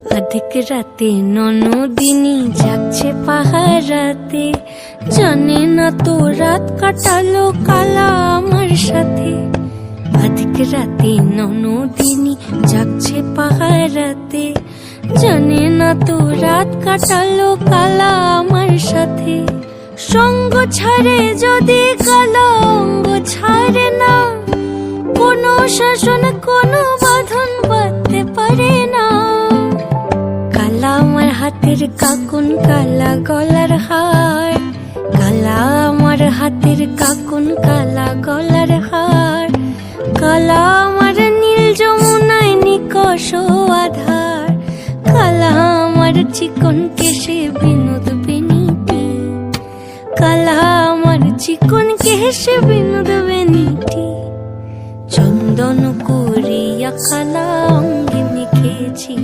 অধিক রাতে ননদিনী যাচ্ছে পাহারাতে, জানে না তো রাত কাটালো কালা আমার সাথে। অধিক রাতে ননদিনী যাচ্ছে পাহারাতে, জানে না তো রাত কাটালো কালা আমার সাথে। সঙ্গ ছাড়ে যদি কালা অঙ্গ ছাড়ে না, কোনো শাসন কোনো বাঁধন বাঁধতে পারে না। কালা আমার হাতের কাকুন কালা গলার হার, কালা আমার হাতের কাকুন কালা গলার হার। কালা আমার নীল যমুনায় নিকষ আধার, কালা আমার চিকন কেশে বিনোদ বেনিটি, কালা আমার চিকন কেশে বিনোদ বেনিটি। চন্দন করিয়া কালা অঙ্গে মেখেছি।